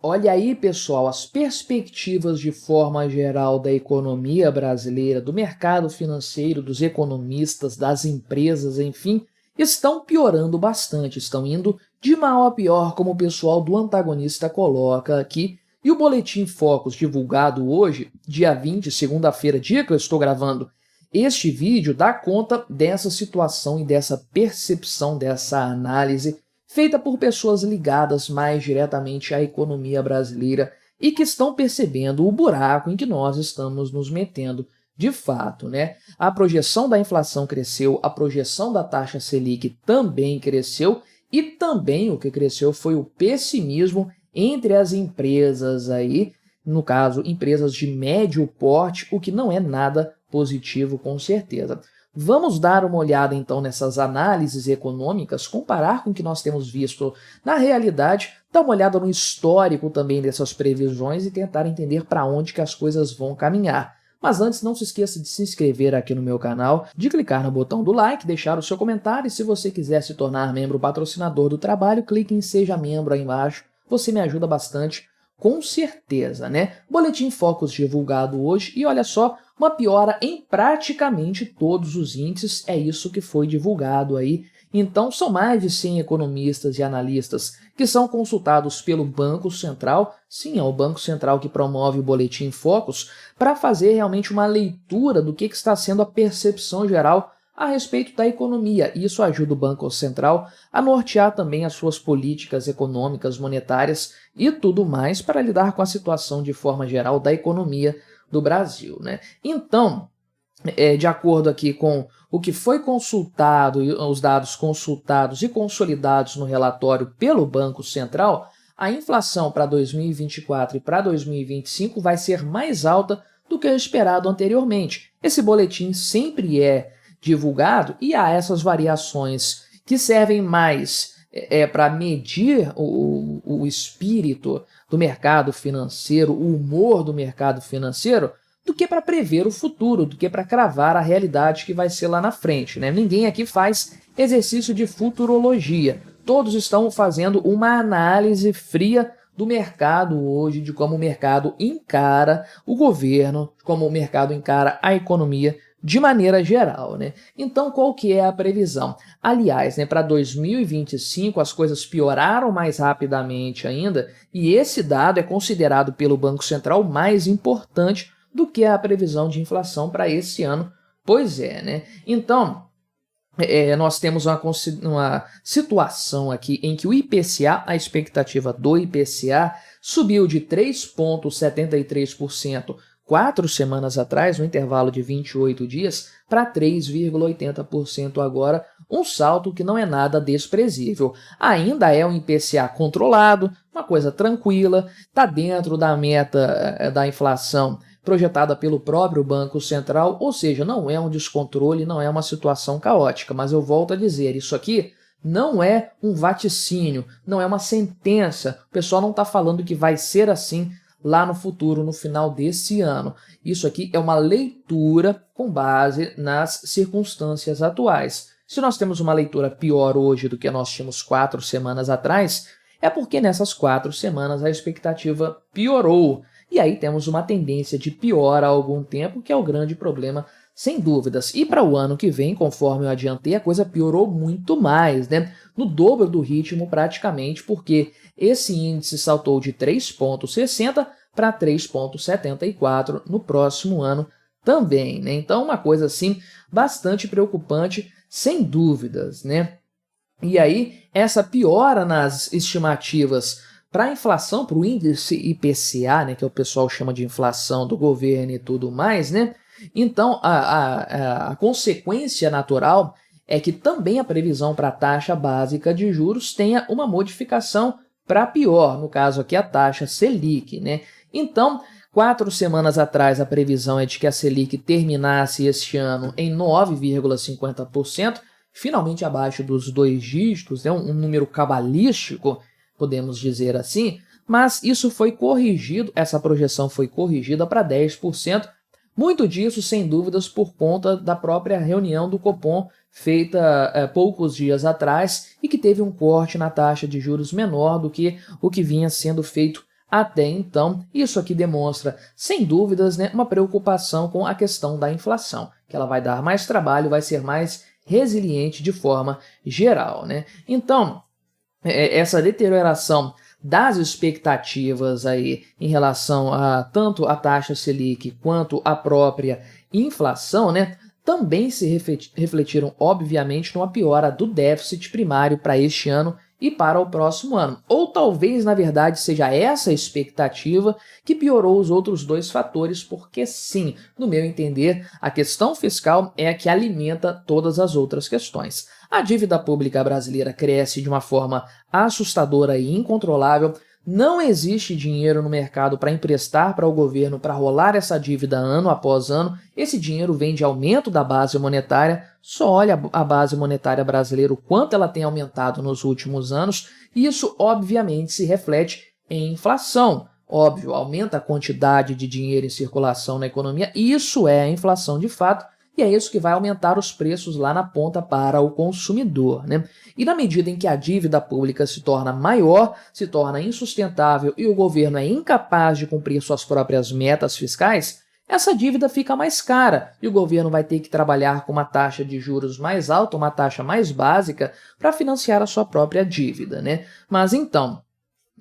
Olha aí, pessoal, as perspectivas de forma geral da economia brasileira, do mercado financeiro, dos economistas, das empresas, enfim, estão piorando bastante, estão indo de mal a pior, como o pessoal do antagonista coloca aqui. E o Boletim Focus, divulgado hoje, dia 20, segunda-feira, dia que eu estou gravando este vídeo, dá conta dessa situação e dessa percepção, dessa análise feita por pessoas ligadas mais diretamente à economia brasileira e que estão percebendo o buraco em que nós estamos nos metendo de fato, né? A projeção da inflação cresceu, a projeção da taxa Selic também cresceu e também o que cresceu foi o pessimismo entre as empresas aí, no caso, empresas de médio porte, o que não é nada positivo com certeza. Vamos dar uma olhada então nessas análises econômicas, comparar com o que nós temos visto na realidade, dar uma olhada no histórico também dessas previsões e tentar entender para onde que as coisas vão caminhar. Mas antes, não se esqueça de se inscrever aqui no meu canal, de clicar no botão do like, deixar o seu comentário e se você quiser se tornar membro patrocinador do trabalho, clique em Seja Membro aí embaixo, você me ajuda bastante. Com certeza, né? Boletim Focus divulgado hoje e olha só, uma piora em praticamente todos os índices, é isso que foi divulgado aí. Então, são mais de 100 economistas e analistas que são consultados pelo Banco Central, sim, é o Banco Central que promove o Boletim Focus, para fazer realmente uma leitura do que está sendo a percepção geral a respeito da economia. Isso ajuda o Banco Central a nortear também as suas políticas econômicas, monetárias e tudo mais para lidar com a situação de forma geral da economia do Brasil, né? Então, de acordo aqui com o que foi consultado, os dados consultados e consolidados no relatório pelo Banco Central, a inflação para 2024 e para 2025 vai ser mais alta do que o esperado anteriormente. Esse boletim sempre é divulgado e há essas variações que servem mais para medir o espírito do mercado financeiro, o humor do mercado financeiro, do que para prever o futuro, do que para cravar a realidade que vai ser lá na frente, né? Ninguém aqui faz exercício de futurologia. Todos estão fazendo uma análise fria do mercado hoje, de como o mercado encara o governo, de como o mercado encara a economia de maneira geral, né? Então, qual que é a previsão? Aliás, né, para 2025 as coisas pioraram mais rapidamente ainda e esse dado é considerado pelo Banco Central mais importante do que a previsão de inflação para esse ano. Pois é, né? Então, nós temos uma situação aqui em que o IPCA, a expectativa do IPCA, subiu de 3,73% 4 semanas atrás, no intervalo de 28 dias, para 3,80% agora, um salto que não é nada desprezível. Ainda é um IPCA controlado, uma coisa tranquila, está dentro da meta da inflação projetada pelo próprio Banco Central, ou seja, não é um descontrole, não é uma situação caótica, mas eu volto a dizer, isso aqui não é um vaticínio, não é uma sentença, o pessoal não está falando que vai ser assim lá no futuro, no final desse ano. Isso aqui é uma leitura com base nas circunstâncias atuais. Se nós temos uma leitura pior hoje do que nós tínhamos 4 semanas atrás, é porque nessas 4 semanas a expectativa piorou. E aí temos uma tendência de pior há algum tempo, que é o grande problema, sem dúvidas. E para o ano que vem, conforme eu adiantei, a coisa piorou muito mais, né? No dobro do ritmo praticamente, porque esse índice saltou de 3,60 para 3,74 no próximo ano também, né? Então, uma coisa assim bastante preocupante, sem dúvidas, né? E aí, essa piora nas estimativas para a inflação, para o índice IPCA, né, que o pessoal chama de inflação do governo e tudo mais, né? Então, a consequência natural é que também a previsão para a taxa básica de juros tenha uma modificação para pior, no caso aqui a taxa Selic, né? Então, 4 semanas atrás a previsão é de que a Selic terminasse este ano em 9,50%, finalmente abaixo dos 2 dígitos, é um número cabalístico, podemos dizer assim, mas isso foi corrigido, essa projeção foi corrigida para 10%, muito disso, sem dúvidas, por conta da própria reunião do Copom feita poucos dias atrás e que teve um corte na taxa de juros menor do que o que vinha sendo feito até então. Isso aqui demonstra, sem dúvidas, né, uma preocupação com a questão da inflação, que ela vai dar mais trabalho, vai ser mais resiliente de forma geral, né? Então, essa deterioração das expectativas aí em relação a tanto a taxa Selic quanto a própria inflação, né, também se refletiram, obviamente, numa piora do déficit primário para este ano e para o próximo ano. Ou talvez, na verdade, seja essa expectativa que piorou os outros dois fatores, porque sim, no meu entender, a questão fiscal é a que alimenta todas as outras questões. A dívida pública brasileira cresce de uma forma assustadora e incontrolável. Não existe dinheiro no mercado para emprestar para o governo para rolar essa dívida ano após ano. Esse dinheiro vem de aumento da base monetária. Só olha a base monetária brasileira, o quanto ela tem aumentado nos últimos anos, e isso obviamente se reflete em inflação. Óbvio, aumenta a quantidade de dinheiro em circulação na economia, e isso é a inflação de fato. E é isso que vai aumentar os preços lá na ponta para o consumidor, né? E na medida em que a dívida pública se torna maior, se torna insustentável e o governo é incapaz de cumprir suas próprias metas fiscais, essa dívida fica mais cara e o governo vai ter que trabalhar com uma taxa de juros mais alta, uma taxa mais básica, para financiar a sua própria dívida, né? Mas então,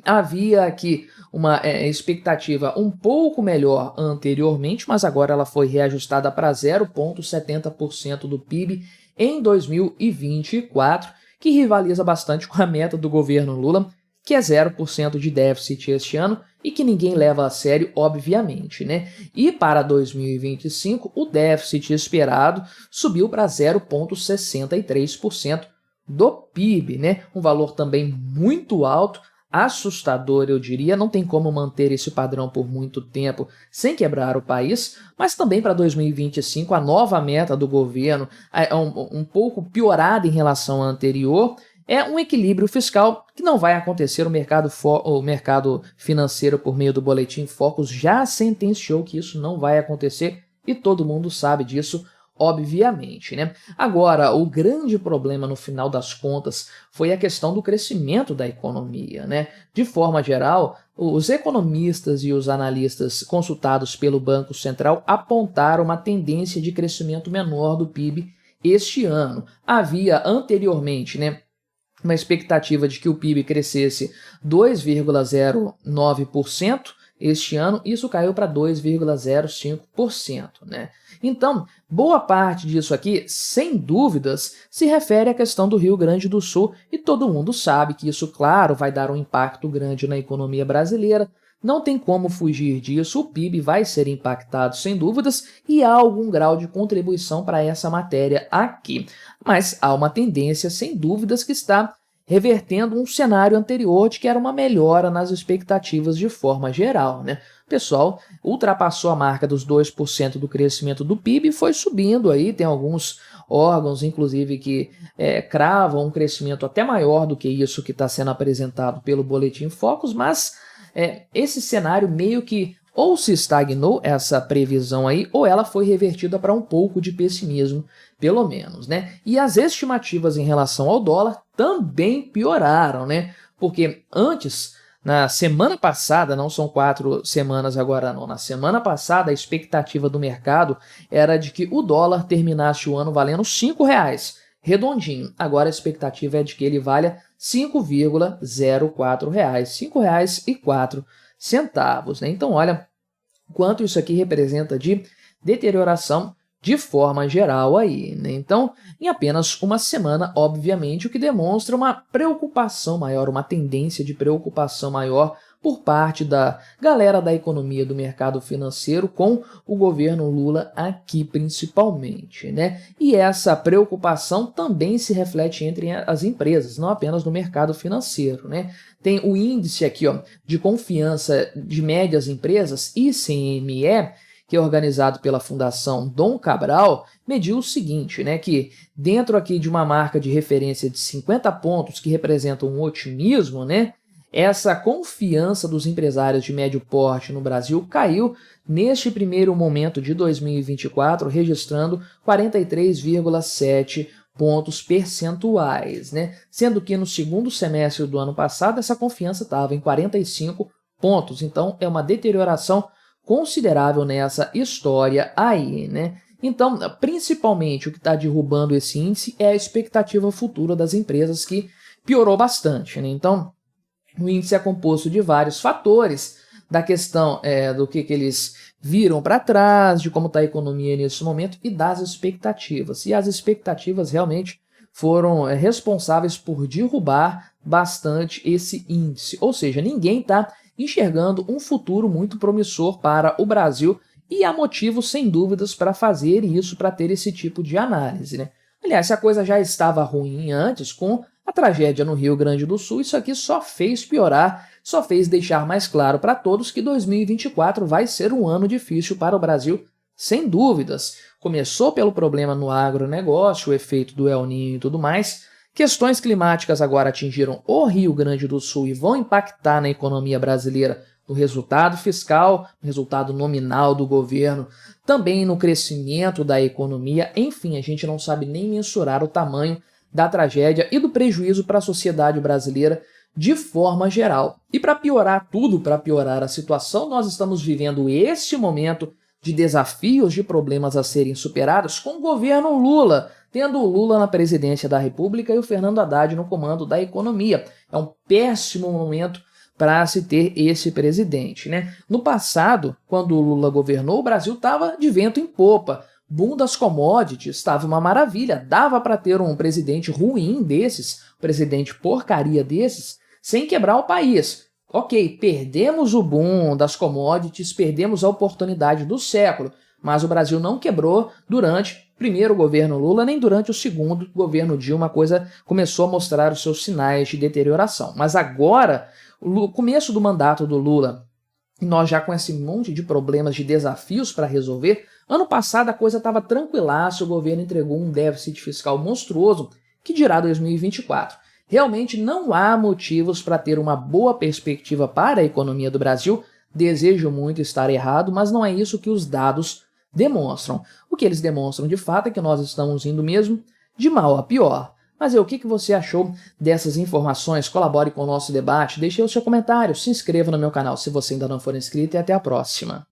havia aqui uma expectativa um pouco melhor anteriormente, mas agora ela foi reajustada para 0,70% do PIB em 2024, que rivaliza bastante com a meta do governo Lula, que é 0% de déficit este ano e que ninguém leva a sério, obviamente, né? E para 2025, o déficit esperado subiu para 0,63% do PIB, né? Um valor também muito alto, assustador, eu diria. Não tem como manter esse padrão por muito tempo sem quebrar o país, mas também para 2025 a nova meta do governo é um pouco piorada em relação à anterior, é um equilíbrio fiscal que não vai acontecer. O mercado financeiro, por meio do Boletim Focus, já sentenciou que isso não vai acontecer e todo mundo sabe disso, obviamente, né? Agora, o grande problema no final das contas foi a questão do crescimento da economia, né? De forma geral, os economistas e os analistas consultados pelo Banco Central apontaram uma tendência de crescimento menor do PIB este ano. Havia anteriormente, né, uma expectativa de que o PIB crescesse 2,09% este ano, isso caiu para 2,05%, né? Então, boa parte disso aqui, sem dúvidas, se refere à questão do Rio Grande do Sul, e todo mundo sabe que isso, claro, vai dar um impacto grande na economia brasileira. Não tem como fugir disso, o PIB vai ser impactado sem dúvidas e há algum grau de contribuição para essa matéria aqui. Mas há uma tendência, sem dúvidas, que está revertendo um cenário anterior de que era uma melhora nas expectativas de forma geral, né? O pessoal ultrapassou a marca dos 2% do crescimento do PIB e foi subindo aí. Tem alguns órgãos, inclusive, que cravam um crescimento até maior do que isso que está sendo apresentado pelo Boletim Focus, mas esse cenário meio que ou se estagnou, essa previsão aí, ou ela foi revertida para um pouco de pessimismo, pelo menos, né? E as estimativas em relação ao dólar também pioraram, né? Porque antes, na semana passada, não são 4 semanas agora não, na semana passada a expectativa do mercado era de que o dólar terminasse o ano valendo R$5, redondinho. Agora a expectativa é de que ele valha R$ 5,04, R$ 5,04, né? Então, olha quanto isso aqui representa de deterioração de forma geral aí, né? Então, em apenas uma semana, obviamente, o que demonstra uma preocupação maior, uma tendência de preocupação maior por parte da galera da economia, do mercado financeiro, com o governo Lula aqui principalmente, né? E essa preocupação também se reflete entre as empresas, não apenas no mercado financeiro, né? Tem o índice aqui, ó, de confiança de médias empresas, ICME, que é organizado pela Fundação Dom Cabral, mediu o seguinte, né, que dentro aqui de uma marca de referência de 50 pontos, que representa um otimismo, né, essa confiança dos empresários de médio porte no Brasil caiu neste primeiro momento de 2024, registrando 43,7 pontos percentuais, né? Sendo que no segundo semestre do ano passado essa confiança estava em 45,8 pontos. Então, é uma deterioração considerável nessa história aí, né? Então, principalmente o que está derrubando esse índice é a expectativa futura das empresas, que piorou bastante, né? Então, o índice é composto de vários fatores, da questão do que eles viram para trás, de como está a economia nesse momento e das expectativas. E as expectativas realmente foram responsáveis por derrubar bastante esse índice. Ou seja, ninguém está enxergando um futuro muito promissor para o Brasil e há motivos, sem dúvidas, para fazer isso, para ter esse tipo de análise, né? Aliás, se a coisa já estava ruim antes, com a tragédia no Rio Grande do Sul, isso aqui só fez piorar, só fez deixar mais claro para todos que 2024 vai ser um ano difícil para o Brasil, sem dúvidas. Começou pelo problema no agronegócio, o efeito do El Niño e tudo mais. Questões climáticas agora atingiram o Rio Grande do Sul e vão impactar na economia brasileira, no resultado fiscal, no resultado nominal do governo, também no crescimento da economia. Enfim, a gente não sabe nem mensurar o tamanho da tragédia e do prejuízo para a sociedade brasileira de forma geral. E para piorar tudo, para piorar a situação, nós estamos vivendo esse momento de desafios, de problemas a serem superados com o governo Lula, tendo o Lula na presidência da República e o Fernando Haddad no comando da economia. É um péssimo momento para se ter esse presidente, né? No passado, quando o Lula governou, o Brasil estava de vento em popa. Boom das commodities, estava uma maravilha, dava para ter um presidente ruim desses, presidente porcaria desses, sem quebrar o país. Ok, perdemos o boom das commodities, perdemos a oportunidade do século, mas o Brasil não quebrou durante o primeiro governo Lula, nem durante o segundo governo Dilma. A coisa começou a mostrar os seus sinais de deterioração. Mas agora, o começo do mandato do Lula, nós já com esse monte de problemas, de desafios para resolver, ano passado a coisa estava tranquilaça, o governo entregou um déficit fiscal monstruoso, que dirá 2024. Realmente não há motivos para ter uma boa perspectiva para a economia do Brasil. Desejo muito estar errado, mas não é isso que os dados demonstram. O que eles demonstram de fato é que nós estamos indo mesmo de mal a pior. Mas o que você achou dessas informações? Colabore com o nosso debate, deixe o seu comentário, se inscreva no meu canal se você ainda não for inscrito e até a próxima.